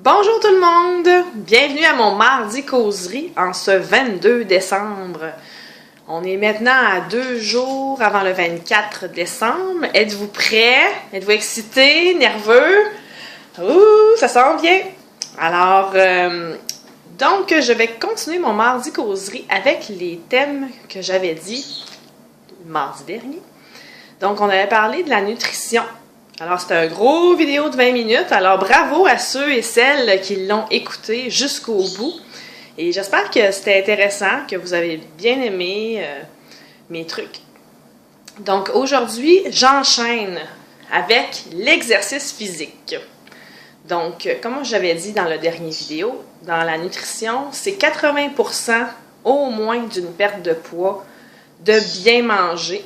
Bonjour tout le monde! Bienvenue à mon mardi causerie en ce 22 décembre. On est maintenant à 2 jours avant le 24 décembre. Êtes-vous prêts? Êtes-vous excités? Nerveux? Ouh, ça s'en vient! Alors, donc je vais continuer mon mardi causerie avec les thèmes que j'avais dit mardi dernier. Donc, on avait parlé de la nutrition. Alors, c'était un gros vidéo de 20 minutes. Alors, bravo à ceux et celles qui l'ont écouté jusqu'au bout. Et j'espère que c'était intéressant, que vous avez bien aimé mes trucs. Donc, aujourd'hui, j'enchaîne avec l'exercice physique. Donc, comme j'avais dit dans la dernière vidéo, dans la nutrition, c'est 80% au moins d'une perte de poids, de bien manger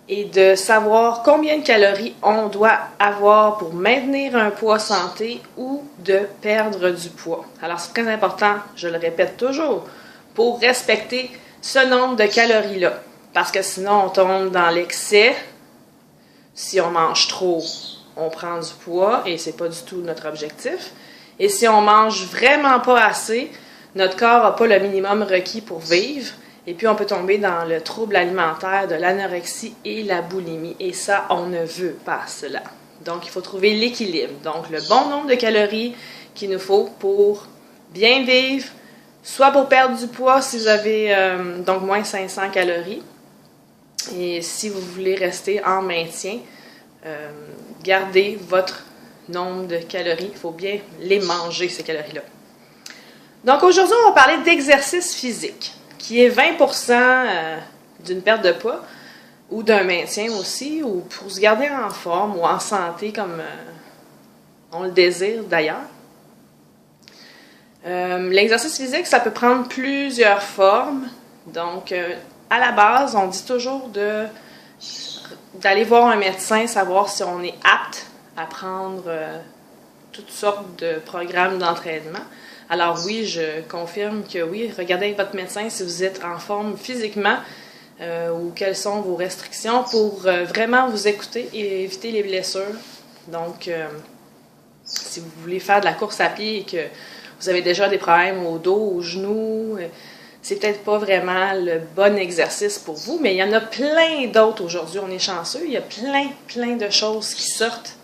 et de savoir combien de calories on doit avoir pour maintenir un poids santé ou de perdre du poids. Alors, c'est très important, je le répète toujours, pour respecter ce nombre de calories-là. Parce que sinon, on tombe dans l'excès. Si on mange trop, on prend du poids et c'est pas du tout notre objectif. Et si on mange vraiment pas assez, notre corps n'a pas le minimum requis pour vivre. Et puis, on peut tomber dans le trouble alimentaire de l'anorexie et la boulimie. Et ça, on ne veut pas cela. Donc, il faut trouver l'équilibre. Donc, le bon nombre de calories qu'il nous faut pour bien vivre, soit pour perdre du poids si vous avez donc moins 500 calories. Et si vous voulez rester en maintien, gardez votre nombre de calories. Il faut bien les manger, ces calories-là. Donc, aujourd'hui, on va parler d'exercice physique, qui est 20% d'une perte de poids ou d'un maintien aussi, ou pour se garder en forme ou en santé comme on le désire d'ailleurs. L'exercice physique, ça peut prendre plusieurs formes. Donc, à la base, on dit toujours d'aller voir un médecin, savoir si on est apte à prendre toutes sortes de programmes d'entraînement. Alors oui, je confirme que oui, regardez avec votre médecin si vous êtes en forme physiquement ou quelles sont vos restrictions pour vraiment vous écouter et éviter les blessures. Donc, si vous voulez faire de la course à pied et que vous avez déjà des problèmes au dos, aux genoux, c'est peut-être pas vraiment le bon exercice pour vous, mais il y en a plein d'autres aujourd'hui. On est chanceux, il y a plein de choses qui sortent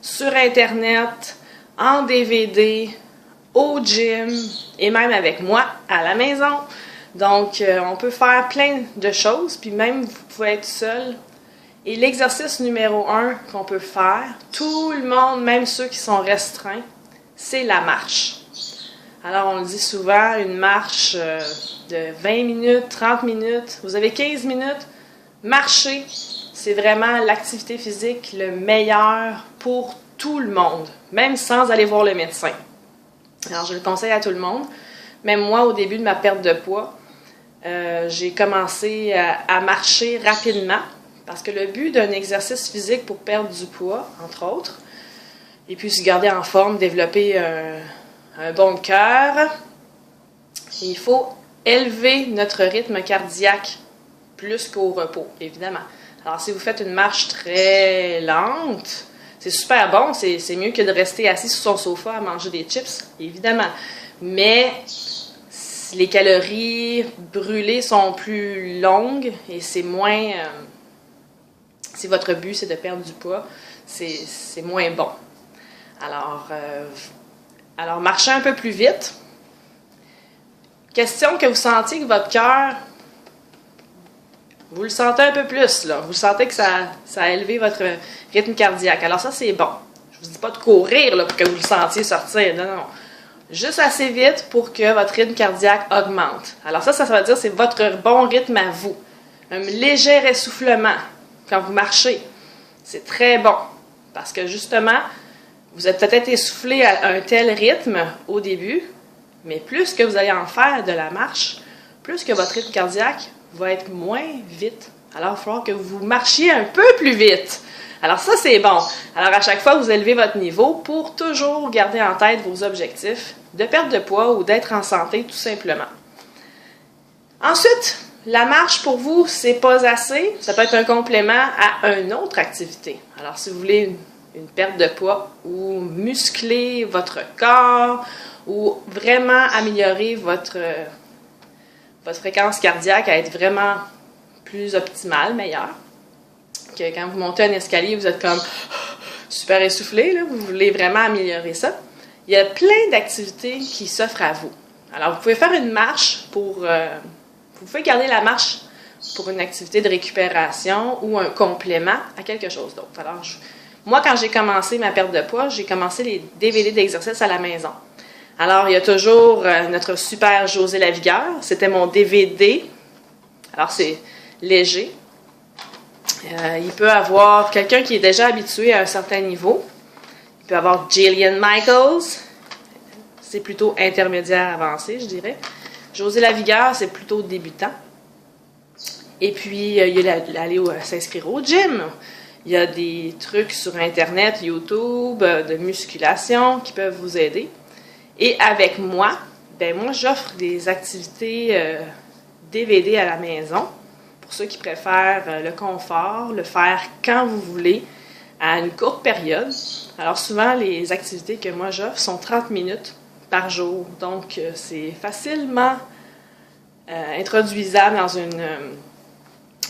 sur Internet, en DVD, au gym et même avec moi à la maison. Donc, on peut faire plein de choses, puis même vous pouvez être seul. Et l'exercice numéro 1 qu'on peut faire, tout le monde, même ceux qui sont restreints, c'est la marche. Alors, on le dit souvent, une marche de 20 minutes, 30 minutes, vous avez 15 minutes, marcher, c'est vraiment l'activité physique le meilleur pour tout le monde, même sans aller voir le médecin. Alors, je le conseille à tout le monde. Même moi, au début de ma perte de poids, j'ai commencé à marcher rapidement parce que le but d'un exercice physique pour perdre du poids, entre autres, et puis se garder en forme, développer un bon cœur, il faut élever notre rythme cardiaque plus qu'au repos, évidemment. Alors, si vous faites une marche très lente, c'est super bon, c'est mieux que de rester assis sur son sofa à manger des chips, évidemment. Mais les calories brûlées sont plus longues et c'est moins... si votre but, c'est de perdre du poids, c'est moins bon. Alors, marchez un peu plus vite. Question que vous sentiez que votre cœur... Vous le sentez un peu plus, là. Vous sentez que ça a élevé votre rythme cardiaque. Alors ça, c'est bon. Je ne vous dis pas de courir là, pour que vous le sentiez sortir. Non. Juste assez vite pour que votre rythme cardiaque augmente. Alors ça veut dire que c'est votre bon rythme à vous. Un léger essoufflement quand vous marchez. C'est très bon. Parce que justement, vous êtes peut-être essoufflé à un tel rythme au début, mais plus que vous allez en faire de la marche, plus que votre rythme cardiaque va être moins vite. Alors, il va falloir que vous marchiez un peu plus vite. Alors, ça, c'est bon. Alors, à chaque fois, vous élevez votre niveau pour toujours garder en tête vos objectifs de perte de poids ou d'être en santé, tout simplement. Ensuite, la marche, pour vous, c'est pas assez. Ça peut être un complément à une autre activité. Alors, si vous voulez une perte de poids ou muscler votre corps ou vraiment améliorer votre fréquence cardiaque à être vraiment plus optimale, meilleure. Que quand vous montez un escalier, vous êtes comme super essoufflé, là, vous voulez vraiment améliorer ça. Il y a plein d'activités qui s'offrent à vous. Alors, vous pouvez faire une marche vous pouvez garder la marche pour une activité de récupération ou un complément à quelque chose d'autre. Alors, moi, quand j'ai commencé ma perte de poids, j'ai commencé les DVD d'exercice à la maison. Alors, il y a toujours notre super José Lavigueur. C'était mon DVD. Alors, c'est léger. Il peut avoir quelqu'un qui est déjà habitué à un certain niveau. Il peut avoir Jillian Michaels. C'est plutôt intermédiaire avancé, je dirais. José Lavigueur, c'est plutôt débutant. Et puis, il y a aller s'inscrire au gym. Il y a des trucs sur Internet, YouTube, de musculation qui peuvent vous aider. Et avec moi, moi, j'offre des activités DVD à la maison. Pour ceux qui préfèrent le confort, le faire quand vous voulez, à une courte période. Alors, souvent, les activités que moi j'offre sont 30 minutes par jour. Donc, c'est facilement introduisable dans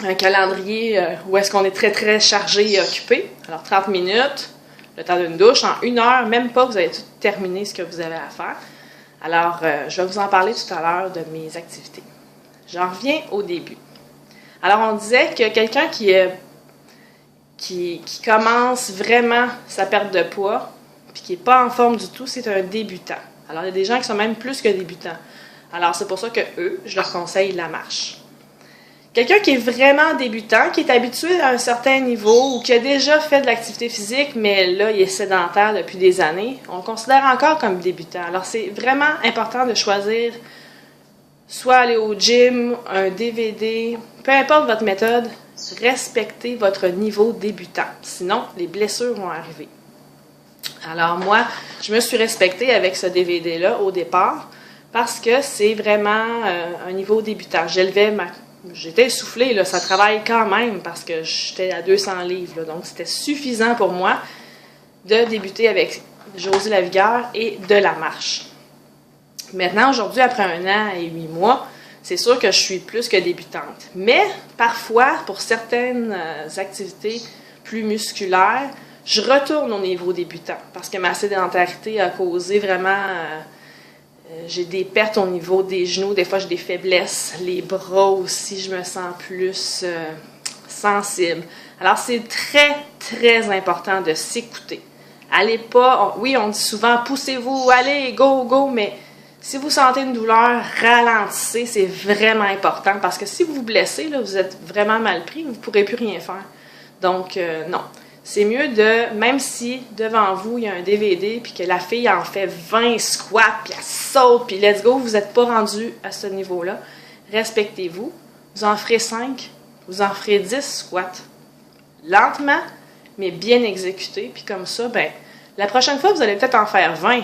un calendrier où est-ce qu'on est très, très chargé et occupé. Alors, 30 minutes, le temps d'une douche, en 1 heure, même pas, vous avez tout terminé ce que vous avez à faire. Alors, je vais vous en parler tout à l'heure de mes activités. J'en reviens au début. Alors, on disait que quelqu'un qui commence vraiment sa perte de poids puis qui n'est pas en forme du tout, c'est un débutant. Alors, il y a des gens qui sont même plus que débutants. Alors, c'est pour ça que eux, je leur conseille la marche. Quelqu'un qui est vraiment débutant, qui est habitué à un certain niveau ou qui a déjà fait de l'activité physique, mais là, il est sédentaire depuis des années, on le considère encore comme débutant. Alors, c'est vraiment important de choisir soit aller au gym, un DVD, peu importe votre méthode, respectez votre niveau débutant. Sinon, les blessures vont arriver. Alors moi, je me suis respectée avec ce DVD-là au départ parce que c'est vraiment un niveau débutant. J'étais essoufflée, là, ça travaille quand même parce que j'étais à 200 livres. Là, donc, c'était suffisant pour moi de débuter avec José Lavigueur et de la marche. Maintenant, aujourd'hui, après 1 an et 8 mois, c'est sûr que je suis plus que débutante. Mais parfois, pour certaines activités plus musculaires, je retourne au niveau débutant parce que ma sédentarité a causé vraiment... j'ai des pertes au niveau des genoux, des fois j'ai des faiblesses, les bras aussi, je me sens plus sensible. Alors, c'est très, très important de s'écouter. Allez pas... oui, on dit souvent, poussez-vous, allez, go, go, mais... Si vous sentez une douleur, ralentissez, c'est vraiment important parce que si vous vous blessez, là, vous êtes vraiment mal pris, vous ne pourrez plus rien faire. Donc, non. C'est mieux même si devant vous, il y a un DVD puis que la fille en fait 20 squats, puis elle saute, puis let's go, vous n'êtes pas rendu à ce niveau-là. Respectez-vous. Vous en ferez 5, vous en ferez 10 squats. Lentement, mais bien exécuté. Puis comme ça, la prochaine fois, vous allez peut-être en faire 20.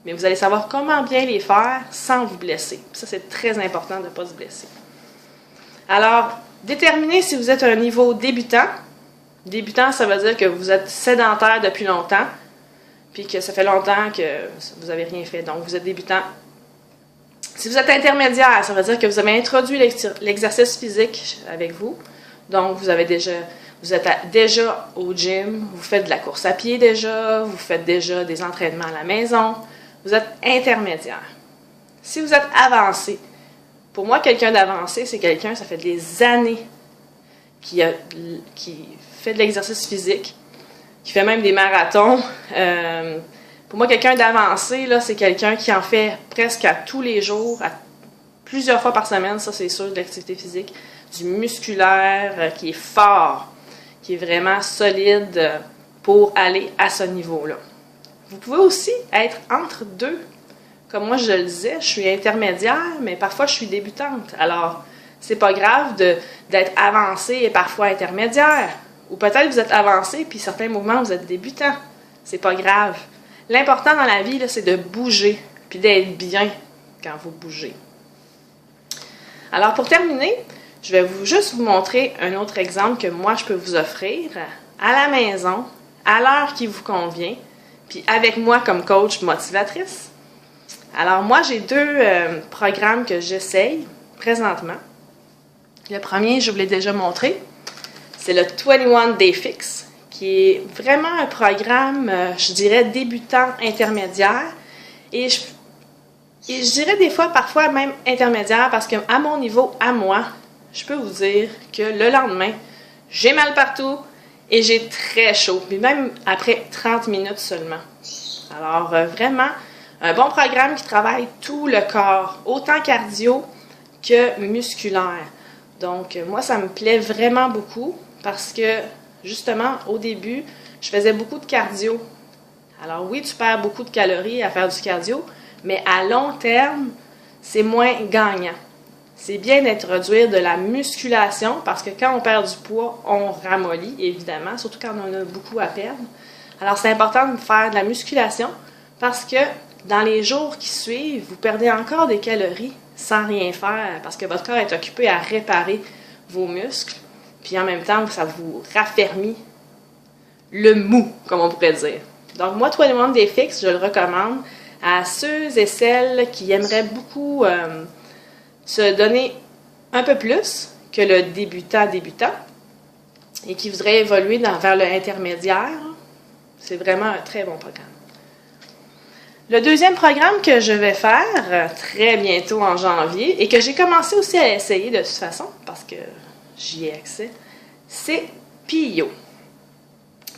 Mais vous allez savoir comment bien les faire sans vous blesser. Ça, c'est très important de ne pas se blesser. Alors, déterminez si vous êtes à un niveau débutant. Débutant, ça veut dire que vous êtes sédentaire depuis longtemps, puis que ça fait longtemps que vous n'avez rien fait. Donc, vous êtes débutant. Si vous êtes intermédiaire, ça veut dire que vous avez introduit l'exercice physique avec vous. Donc, vous êtes déjà au gym, vous faites de la course à pied déjà, vous faites déjà des entraînements à la maison. Vous êtes intermédiaire. Si vous êtes avancé, pour moi, quelqu'un d'avancé, c'est quelqu'un, ça fait des années qui fait de l'exercice physique, qui fait même des marathons. Pour moi, quelqu'un d'avancé, là, c'est quelqu'un qui en fait presque à tous les jours, plusieurs fois par semaine, ça c'est sûr, de l'activité physique, du musculaire, qui est fort, qui est vraiment solide pour aller à ce niveau-là. Vous pouvez aussi être entre deux. Comme moi, je le disais, je suis intermédiaire, mais parfois, je suis débutante. Alors, c'est pas grave d'être avancé et parfois intermédiaire. Ou peut-être vous êtes avancé, puis certains mouvements, vous êtes débutant. C'est pas grave. L'important dans la vie, là, c'est de bouger, puis d'être bien quand vous bougez. Alors, pour terminer, je vais juste vous montrer un autre exemple que moi, je peux vous offrir à la maison, à l'heure qui vous convient, puis avec moi comme coach motivatrice. Alors moi, j'ai deux programmes que j'essaye présentement. Le premier, je vous l'ai déjà montré, c'est le 21 Day Fix, qui est vraiment un programme, je dirais, débutant intermédiaire. Et je dirais des fois, parfois même intermédiaire, parce qu'à mon niveau, à moi, je peux vous dire que le lendemain, j'ai mal partout et j'ai très chaud, puis même après 30 minutes seulement. Alors vraiment, un bon programme qui travaille tout le corps, autant cardio que musculaire. Donc moi, ça me plaît vraiment beaucoup parce que justement, au début, je faisais beaucoup de cardio. Alors oui, tu perds beaucoup de calories à faire du cardio, mais à long terme, c'est moins gagnant. C'est bien d'introduire de la musculation parce que quand on perd du poids, on ramollit, évidemment, surtout quand on a beaucoup à perdre. Alors, c'est important de faire de la musculation parce que dans les jours qui suivent, vous perdez encore des calories sans rien faire parce que votre corps est occupé à réparer vos muscles. Puis en même temps, ça vous raffermit le mou, comme on pourrait dire. Donc, moi, 21 Day Fix, je le recommande à ceux et celles qui aimeraient beaucoup se donner un peu plus que le débutant et qui voudraient évoluer vers le intermédiaire. C'est vraiment un très bon programme. Le deuxième programme que je vais faire très bientôt en janvier et que j'ai commencé aussi à essayer de toute façon parce que j'y ai accès, c'est PiYo.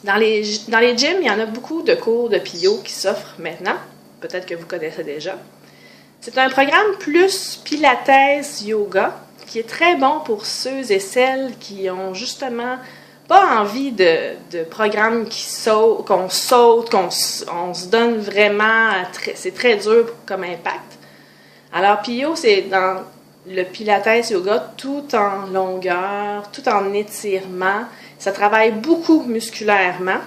Dans les gyms, il y en a beaucoup de cours de PiYo qui s'offrent maintenant. Peut-être que vous connaissez déjà. C'est un programme plus Pilates Yoga qui est très bon pour ceux et celles qui ont justement pas envie de programmes qu'on saute, on se donne vraiment, c'est très dur comme impact. Alors PiYo, c'est dans le Pilates Yoga tout en longueur, tout en étirement. Ça travaille beaucoup musculairement.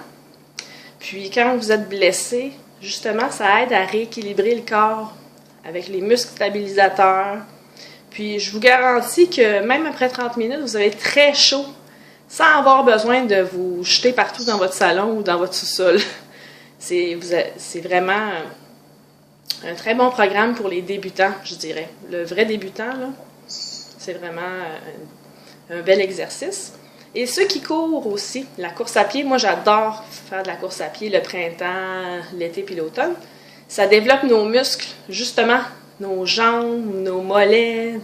Puis quand vous êtes blessé, justement, ça aide à rééquilibrer le corps avec les muscles stabilisateurs. Puis je vous garantis que même après 30 minutes, vous avez très chaud sans avoir besoin de vous jeter partout dans votre salon ou dans votre sous-sol. C'est vraiment un très bon programme pour les débutants, je dirais. Le vrai débutant, là, c'est vraiment un bel exercice. Et ceux qui courent aussi, la course à pied, moi j'adore faire de la course à pied le printemps, l'été puis l'automne. Ça développe nos muscles, justement, nos jambes, nos mollets,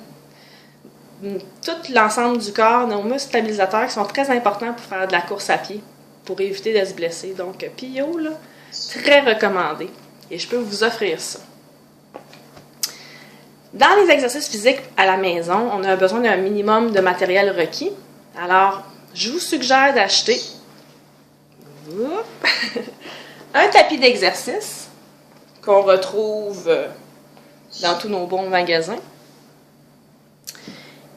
tout l'ensemble du corps, nos muscles stabilisateurs qui sont très importants pour faire de la course à pied, pour éviter de se blesser. Donc, PiYo, là, très recommandé. Et je peux vous offrir ça. Dans les exercices physiques à la maison, on a besoin d'un minimum de matériel requis. Alors, je vous suggère d'acheter un tapis d'exercice qu'on retrouve dans tous nos bons magasins.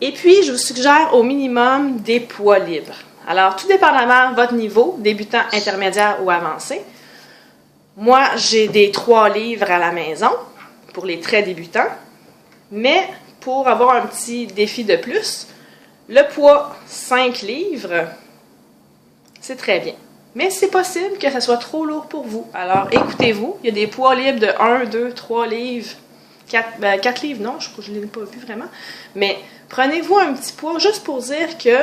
Et puis, je vous suggère au minimum des poids libres. Alors, tout dépendamment de votre niveau, débutant, intermédiaire ou avancé. Moi, j'ai des 3 livres à la maison pour les très débutants. Mais pour avoir un petit défi de plus, le poids 5 livres, c'est très bien. Mais c'est possible que ça soit trop lourd pour vous. Alors, écoutez-vous. Il y a des poids libres de 1, 2, 3 livres. 4 livres, non, je ne l'ai pas vu vraiment. Mais prenez-vous un petit poids juste pour dire que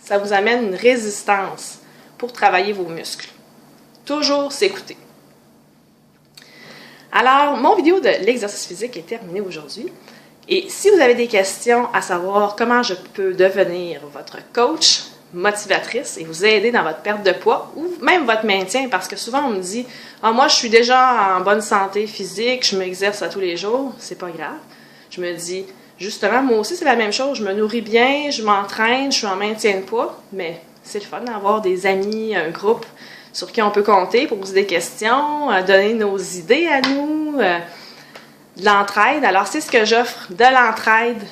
ça vous amène une résistance pour travailler vos muscles. Toujours s'écouter. Alors, mon vidéo de l'exercice physique est terminée aujourd'hui. Et si vous avez des questions à savoir comment je peux devenir votre coach motivatrice et vous aider dans votre perte de poids ou même votre maintien, parce que souvent on me dit « Ah, moi je suis déjà en bonne santé physique, je m'exerce à tous les jours, c'est pas grave. » Je me dis « Justement, moi aussi c'est la même chose, je me nourris bien, je m'entraîne, je suis en maintien de poids, mais c'est le fun d'avoir des amis, un groupe sur qui on peut compter pour poser des questions, donner nos idées à nous, de l'entraide. » Alors c'est ce que j'offre, de l'entraide,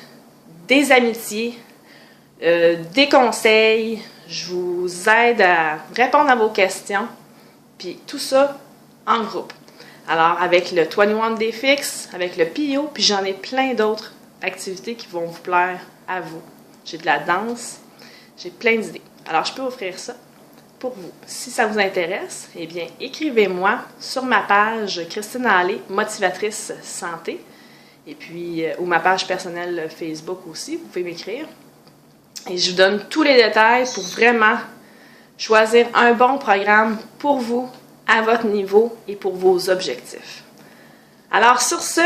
des amitiés, des conseils, je vous aide à répondre à vos questions, puis tout ça en groupe. Alors, avec le 21 Day Fix, avec le PiYo, puis j'en ai plein d'autres activités qui vont vous plaire à vous. J'ai de la danse, j'ai plein d'idées. Alors, je peux offrir ça pour vous. Si ça vous intéresse, eh bien, écrivez-moi sur ma page Christine Allé, motivatrice santé, et puis, ou ma page personnelle Facebook aussi, vous pouvez m'écrire. Et je vous donne tous les détails pour vraiment choisir un bon programme pour vous, à votre niveau et pour vos objectifs. Alors, sur ce,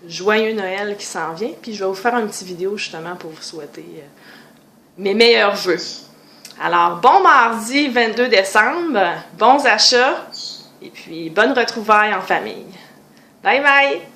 joyeux Noël qui s'en vient, puis je vais vous faire une petite vidéo justement pour vous souhaiter mes meilleurs vœux. Alors, bon mardi 22 décembre, bons achats, et puis bonne retrouvaille en famille. Bye bye!